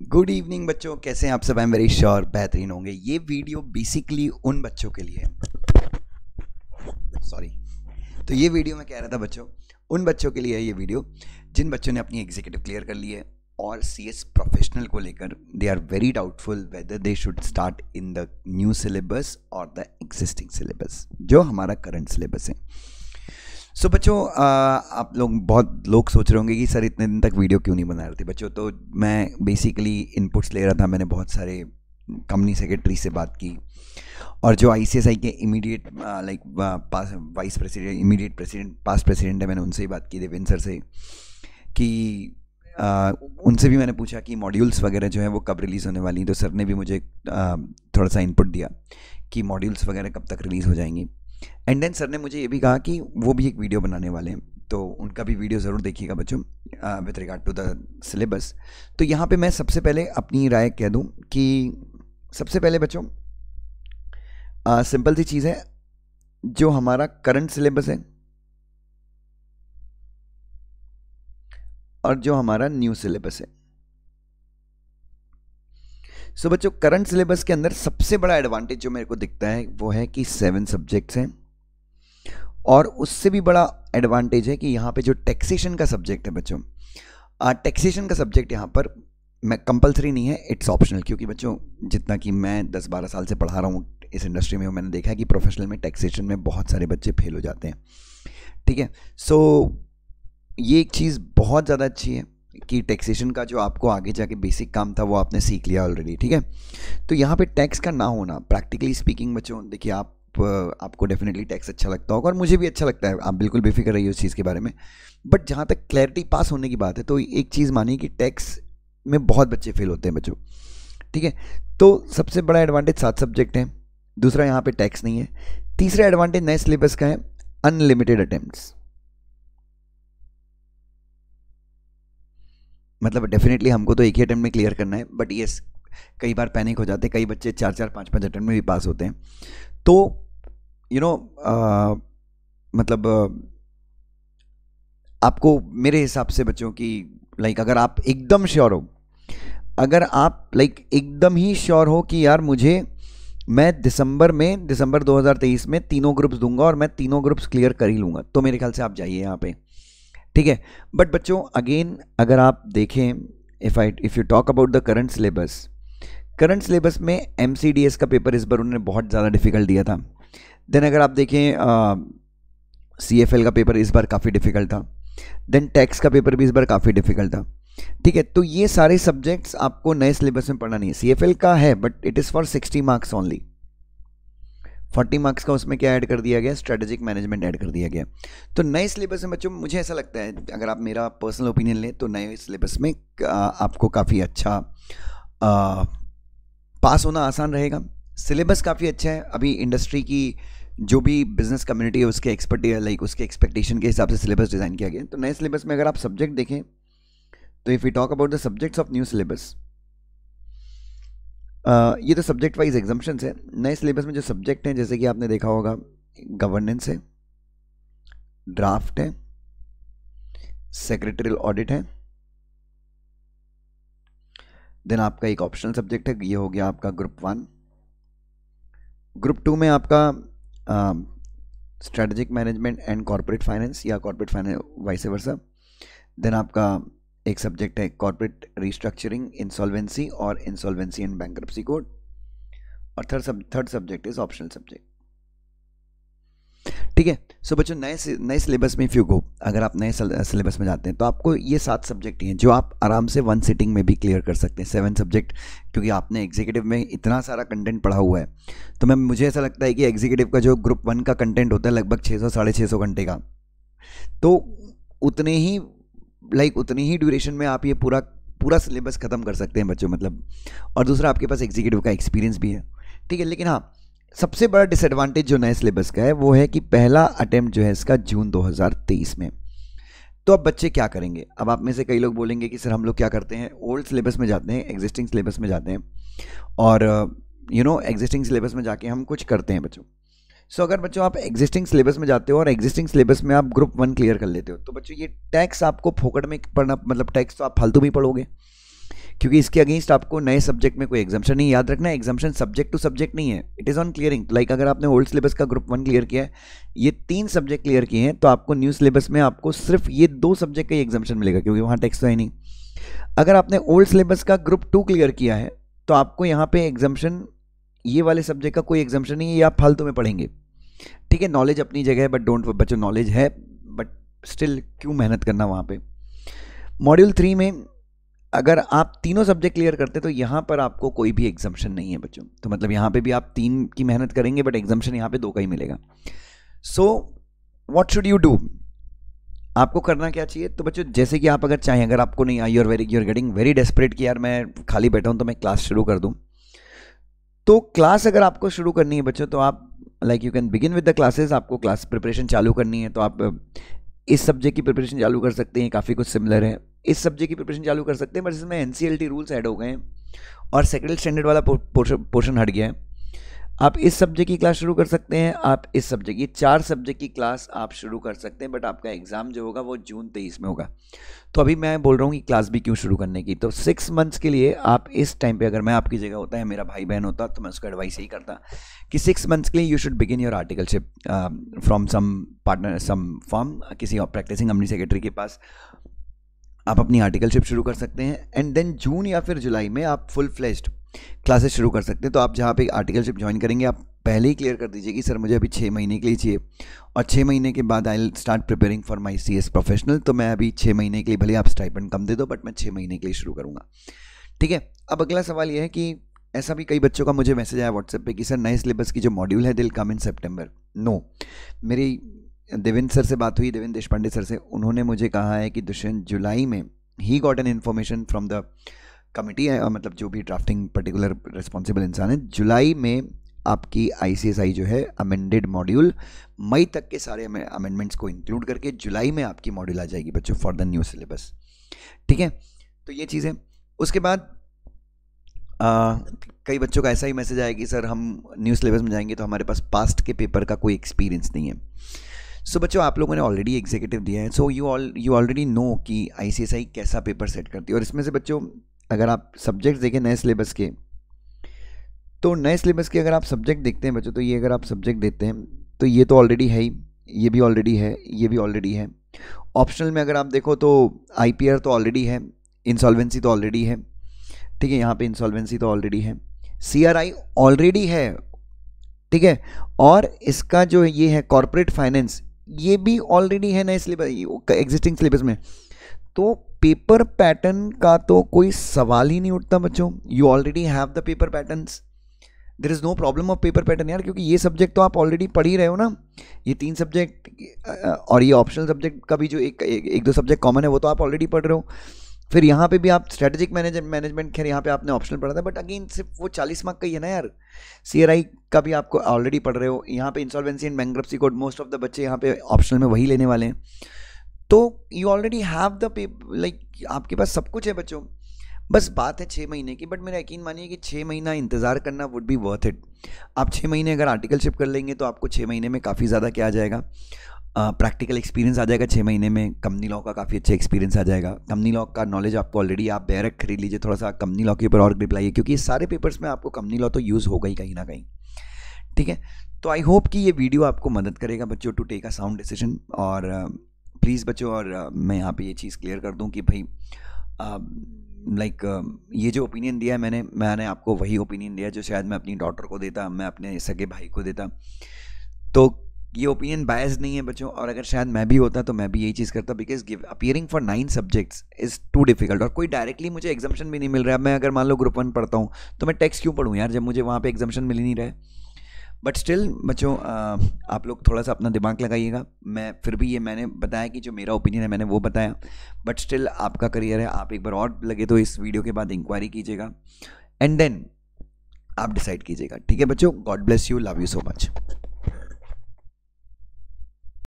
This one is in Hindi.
गुड इवनिंग बच्चों, कैसे हैं आप सब? आई एम वेरी श्योर बेहतरीन होंगे। ये वीडियो बेसिकली उन बच्चों के लिए, सॉरी, तो ये वीडियो मैं कह रहा था बच्चों, उन बच्चों के लिए है ये वीडियो जिन बच्चों ने अपनी एग्जीक्यूटिव क्लियर कर ली है और सीएस प्रोफेशनल को लेकर they are very doubtful whether they should start in the new syllabus और द एग्जिस्टिंग सिलेबस, जो हमारा करंट सिलेबस है। सो बच्चों, आप बहुत लोग सोच रहे होंगे कि सर इतने दिन तक वीडियो क्यों नहीं बना रहे थे बच्चों। तो मैं बेसिकली इनपुट्स ले रहा था, मैंने बहुत सारे कंपनी सेक्रेटरी से बात की और जो आईसीएसआई के immediate vice president, immediate president, past president है, मैंने उनसे ही बात की, देवेंद्र सर से, कि उनसे भी मैंने पूछा कि मॉड्यूल्स वगैरह जो है वो कब रिलीज़ होने वाली हैं। तो सर ने भी मुझे थोड़ा सा इनपुट दिया कि मॉड्यूल्स वगैरह कब तक रिलीज़ हो जाएंगी। एंड देन सर ने मुझे ये भी कहा कि वो भी एक वीडियो बनाने वाले हैं, तो उनका भी वीडियो ज़रूर देखिएगा बच्चों with regard to the syllabus. तो यहाँ पे मैं सबसे पहले अपनी राय कह दूँ कि सबसे पहले बच्चों सिंपल सी चीज़ है, जो हमारा करंट सिलेबस है और जो हमारा न्यू सिलेबस है। सो बच्चों, करंट सिलेबस के अंदर सबसे बड़ा एडवांटेज जो मेरे को दिखता है वो है कि 7 सब्जेक्ट्स हैं, और उससे भी बड़ा एडवांटेज है कि यहाँ पे जो टैक्सेशन का सब्जेक्ट है बच्चों, टैक्सेशन का सब्जेक्ट यहाँ पर मैं कंपलसरी नहीं है, इट्स ऑप्शनल। क्योंकि बच्चों जितना कि मैं 10-12 साल से पढ़ा रहा हूँ इस इंडस्ट्री में, मैंने देखा है कि प्रोफेशनल में टैक्सेशन में बहुत सारे बच्चे फेल हो जाते हैं। ठीक है, सो ये एक चीज़ बहुत ज़्यादा अच्छी है कि टैक्सेशन का जो आपको आगे जाके बेसिक काम था वो आपने सीख लिया ऑलरेडी। ठीक है, तो यहाँ पे टैक्स का ना होना, प्रैक्टिकली स्पीकिंग बच्चों, देखिए आपको डेफिनेटली टैक्स अच्छा लगता होगा और मुझे भी अच्छा लगता है, आप बिल्कुल बेफिक्र रहिए उस चीज़ के बारे में। बट जहाँ तक क्लैरिटी पास होने की बात है, तो एक चीज़ मानिए कि टैक्स में बहुत बच्चे फेल होते हैं बच्चों। ठीक है, तो सबसे बड़ा एडवांटेज 7 सब्जेक्ट हैं, दूसरा यहाँ पे टैक्स नहीं है, तीसरा एडवांटेज नए सिलेबस का है अनलिमिटेड अटेम्प्ट्स। मतलब डेफिनेटली हमको तो एक ही अटेम्प्ट में क्लियर करना है, बट यस कई बार पैनिक हो जाते हैं, कई बच्चे 4-4, 5-5 अटेम्प्ट में भी पास होते हैं। तो मतलब आपको मेरे हिसाब से बच्चों की अगर आप एकदम श्योर हो, अगर आप एकदम ही श्योर हो कि यार मैं दिसंबर 2023 में तीनों ग्रुप्स दूंगा और मैं तीनों ग्रुप्स क्लियर कर ही लूँगा, तो मेरे ख्याल से आप जाइए यहाँ पे। ठीक है, बट बच्चों अगेन अगर आप देखें, if you talk about the current syllabus में MCDS का पेपर इस बार उन्होंने बहुत ज़्यादा डिफिकल्ट दिया था। देन अगर आप देखें CFL का पेपर इस बार काफ़ी डिफिकल्ट था, देन टैक्स का पेपर भी इस बार काफ़ी डिफिकल्ट था। ठीक है, तो ये सारे सब्जेक्ट्स आपको नए सिलेबस में पढ़ना नहीं है। CFL का है but it is for 60 marks only, 40 marks का उसमें क्या ऐड कर दिया गया, स्ट्रेटेजिक मैनेजमेंट ऐड कर दिया गया। तो नए सिलेबस में बच्चों मुझे ऐसा लगता है, अगर आप मेरा पर्सनल ओपिनियन लें, तो नए सिलेबस में आपको काफ़ी अच्छा पास होना आसान रहेगा। सिलेबस काफ़ी अच्छा है, अभी इंडस्ट्री की जो भी बिजनेस कम्युनिटी है उसके उसके एक्सपेक्टेशन के हिसाब से सिलेबस डिज़ाइन किया गया है। तो नए सिलेबस में अगर आप सब्जेक्ट देखें, तो if you talk about the subjects of new syllabus, ये तो सब्जेक्ट वाइज एग्जाम्पशंस है। नए सिलेबस में जो सब्जेक्ट हैं, जैसे कि आपने देखा होगा, गवर्नेंस है, ड्राफ्ट है, सेक्रेटरियल ऑडिट है, देन आपका एक ऑप्शनल सब्जेक्ट है, ये हो गया आपका ग्रुप 1। ग्रुप 2 में आपका strategic management and corporate finance या corporate finance vice versa. Then आपका एक सब्जेक्ट है कॉर्पोरेट रिस्ट्रक्चरिंग, इंसॉल्वेंसी और इंसॉल्वेंसी एंड बैंक्रप्सी कोड, और third subject is optional subject. ठीक है, सो बच्चों नए सिलेबस में इफ यू गो, अगर आप नए सिलेबस में जाते हैं तो आपको ये 7 सब्जेक्ट हैं जो आप आराम से 1 सिटिंग में भी क्लियर कर सकते हैं। 7 सब्जेक्ट, क्योंकि आपने एग्जीक्यूटिव में इतना सारा कंटेंट पढ़ा हुआ है, तो मुझे ऐसा लगता है कि एग्जीक्यूटिव का जो ग्रुप 1 का कंटेंट होता है लगभग 600-650 घंटे का, तो उतनी ही ड्यूरेशन में आप ये पूरा सिलेबस ख़त्म कर सकते हैं बच्चों। मतलब, और दूसरा आपके पास एग्जीक्यूटिव का एक्सपीरियंस भी है। ठीक है, लेकिन हाँ, सबसे बड़ा डिसएडवांटेज जो नए सिलेबस का है वो है कि पहला अटेम्प्ट जो है इसका जून 2023 में। तो अब बच्चे क्या करेंगे? अब आप में से कई लोग बोलेंगे कि सर हम लोग क्या करते हैं, ओल्ड सिलेबस में जाते हैं, एग्जिस्टिंग सिलेबस में जाते हैं, और एग्जिस्टिंग सिलेबस में जाके हम कुछ करते हैं बच्चों। सो अगर बच्चों आप एग्जिस्टिंग सिलेबस में जाते हो और एग्जिस्टिंग सिलेबस में आप ग्रुप 1 क्लियर कर लेते हो, तो बच्चों ये टैक्स आपको फोकट में पढ़ना, मतलब टैक्स तो आप फालतू भी पढ़ोगे, क्योंकि इसके अगेंस्ट आपको नए सब्जेक्ट में कोई एग्जाम्शन नहीं, याद रखना एग्जाम्शन सब्जेक्ट टू सब्जेक्ट नहीं है, it is on clearing. Like अगर आपने ओल्ड सिलेबस का ग्रुप 1 क्लियर किया है, ये 3 सब्जेक्ट क्लियर किए हैं, तो आपको न्यू सिलेबस में आपको सिर्फ ये 2 सब्जेक्ट का ही एग्जाम्शन मिलेगा, क्योंकि वहाँ टेक्स्ट तो है नहीं। अगर आपने ओल्ड सिलेबस का ग्रुप 2 क्लियर किया है, तो आपको यहाँ पे एग्जाम्शन ये वाले सब्जेक्ट का कोई एग्जाम्शन नहीं है, ये आप फालतू में पढ़ेंगे। ठीक है, नॉलेज अपनी जगह है, बट डोंट बच्चों, नॉलेज है बट स्टिल क्यों मेहनत करना वहाँ पे। मॉड्यूल 3 में अगर आप तीनों सब्जेक्ट क्लियर करते तो यहाँ पर आपको कोई भी एग्जाम्शन नहीं है बच्चों, तो मतलब यहाँ पे भी आप 3 की मेहनत करेंगे बट एग्जाम्शन यहाँ पे 2 का ही मिलेगा। So what should you do, आपको करना क्या चाहिए? तो बच्चों जैसे कि आप अगर चाहें, अगर आपको नहीं आई, you are getting very desperate कि यार मैं खाली बैठा हूँ तो मैं क्लास शुरू कर दूँ, तो क्लास अगर आपको शुरू करनी है बच्चों, तो आप like you can begin with the classes. आपको क्लास प्रिपरेशन चालू करनी है तो आप इस सब्जेक्ट की प्रिपरेशन चालू कर सकते हैं, काफ़ी कुछ सिमिलर है। इस सब्जेक्ट की प्रिपरेशन चालू कर सकते हैं, बट इसमें NCLT रूल्स ऐड हो गए हैं और सेकेंड स्टैंडर्ड वाला पोर्शन हट गया है। आप इस सब्जेक्ट की क्लास शुरू कर सकते हैं, आप इस सब्जेक्ट, ये 4 सब्जेक्ट की क्लास आप शुरू कर सकते हैं, बट आपका एग्जाम जो होगा वो जून 23 में होगा। तो अभी मैं बोल रहा हूँ कि क्लास भी क्यों शुरू करने की, तो 6 मंथ्स के लिए आप इस टाइम पे, अगर मैं आपकी जगह होता है, मेरा भाई बहन होता, तो मैं उसको एडवाइस यही करता कि 6 मंथ्स के लिए you should begin your articleship from some partner, some firm, किसी प्रैक्टिसिंग कंपनी सेक्रेटरी के पास आप अपनी आर्टिकलशिप शुरू कर सकते हैं। एंड देन जून या फिर जुलाई में आप फुल फ्लेज्ड क्लासेस शुरू कर सकते हैं। तो आप जहाँ पे आर्टिकलशिप ज्वाइन करेंगे, आप पहले ही क्लियर कर दीजिए कि सर मुझे अभी 6 महीने के लिए चाहिए, और 6 महीने के बाद I will start preparing for my CS professional. तो मैं अभी 6 महीने के लिए, भले आप स्टाइपेंड कम दे दो, बट मैं 6 महीने के लिए शुरू करूँगा। ठीक है, अब अगला सवाल यह है कि ऐसा भी कई बच्चों का मुझे मैसेज आया व्हाट्सएप पे कि सर नए सिलेबस की जो मॉड्यूल है दिल कम इन सितंबर। नो, मेरी देवेंद्र सर से बात हुई, देवेंद्र देशपांडे सर से, उन्होंने मुझे कहा है कि दुष्यंत जुलाई में he got an information from the committee है, मतलब जो भी ड्राफ्टिंग पर्टिकुलर रिस्पॉन्सिबल इंसान है, जुलाई में आपकी ICSI जो है अमेंडेड मॉड्यूल, मई तक के सारे अमेंडमेंट्स को इंक्लूड करके जुलाई में आपकी मॉड्यूल आ जाएगी बच्चों फॉर द न्यू सिलेबस। ठीक है, तो ये चीज़ है। उसके बाद कई बच्चों का ऐसा ही मैसेज आया कि सर हम न्यू सिलेबस में जाएंगे तो हमारे पास पास्ट के पेपर का कोई एक्सपीरियंस नहीं है। सो बच्चों आप लोगों ने ऑलरेडी एग्जीक्यूटिव दिया है, सो यू ऑलरेडी नो कि ICSI कैसा पेपर सेट करती है। और इसमें से बच्चों अगर आप सब्जेक्ट्स देखें नए सिलेबस के, तो नए सिलेबस के अगर आप सब्जेक्ट देखते हैं बच्चों, तो ये अगर आप सब्जेक्ट देते हैं तो ये तो ऑलरेडी है ही, ये भी ऑलरेडी है, ये भी ऑलरेडी है। ऑप्शनल में अगर आप देखो तो IPR तो ऑलरेडी है, इंसॉल्वेंसी तो ऑलरेडी है। ठीक है, यहाँ पे इंसॉल्वेंसी तो ऑलरेडी है, CRI ऑलरेडी है। ठीक है, और इसका जो ये है कॉर्पोरेट फाइनेंस, ये भी ऑलरेडी है नए सिलेबस, एग्जिस्टिंग सिलेबस में। तो पेपर पैटर्न का तो कोई सवाल ही नहीं उठता बच्चों, you already have the paper patterns, there is no problem of paper pattern यार, क्योंकि ये सब्जेक्ट तो आप ऑलरेडी पढ़ ही रहे हो ना। ये 3 सब्जेक्ट और ये ऑप्शनल सब्जेक्ट का भी जो एक दो सब्जेक्ट कॉमन है वो तो आप ऑलरेडी पढ़ रहे हो। फिर यहाँ पे भी आप स्ट्रेटेजिक मैनेजमेंट, खैर यहाँ पे आपने ऑप्शनल पढ़ा था, बट अगेन सिर्फ वो 40 मार्क का ही है ना यार। CRI का भी आपको ऑलरेडी पढ़ रहे हो। यहाँ पे insolvency and bankruptcy code most of the बच्चे यहाँ पे ऑप्शनल में वही लेने वाले हैं। तो you already have the like आपके पास सब कुछ है बच्चों, बस बात है 6 महीने की। बट मेरा यकीन मानिए कि 6 महीना इंतज़ार करना वुड बी वर्थ इट। आप 6 महीने अगर आर्टिकलशिप कर लेंगे तो आपको 6 महीने में काफ़ी ज़्यादा क्या आ जाएगा, प्रैक्टिकल एक्सपीरियंस आ जाएगा। 6 महीने में कंपनी लॉ का काफ़ी अच्छा एक्सपीरियंस आ जाएगा। कंपनी लॉ का नॉलेज आपको ऑलरेडी, आप बैरक खरीद लीजिए, थोड़ा सा कंपनी लॉ के ऊपर और ग्रिप लाइए, क्योंकि सारे पेपर्स में आपको कंपनी लॉ तो यूज़ होगा ही कहीं ना कहीं। ठीक है, तो आई होप कि ये वीडियो आपको मदद करेगा बच्चों to take a sound decision. और प्लीज़ बच्चों, और मैं यहाँ पे ये चीज़ क्लियर कर दूँ कि भाई ये जो ओपिनियन दिया है मैंने आपको वही ओपिनियन दिया जो शायद मैं अपनी डॉटर को देता, मैं अपने सगे भाई को देता। तो ये ओपिनियन बायस नहीं है बच्चों, और अगर शायद मैं भी होता तो मैं भी यही चीज़ करता, because appearing for 9 subjects is too difficult. और कोई डायरेक्टली मुझे एग्जाम्शन भी नहीं मिल रहा है। मैं अगर मान लो ग्रुप 1 पढ़ता हूँ तो मैं टेक्स्ट क्यों पढ़ूँ यार, जब मुझे वहाँ पे एग्जाम्शन मिल ही नहीं रहा है। बट स्टिल बच्चों आप लोग थोड़ा सा अपना दिमाग लगाइएगा। मैं फिर भी ये मैंने बताया कि जो मेरा ओपिनियन है मैंने वो बताया, बट स्टिल आपका करियर है, आप एक बार और लगे तो इस वीडियो के बाद इंक्वायरी कीजिएगा एंड देन आप डिसाइड कीजिएगा। ठीक है बच्चों, God bless you, love you so much.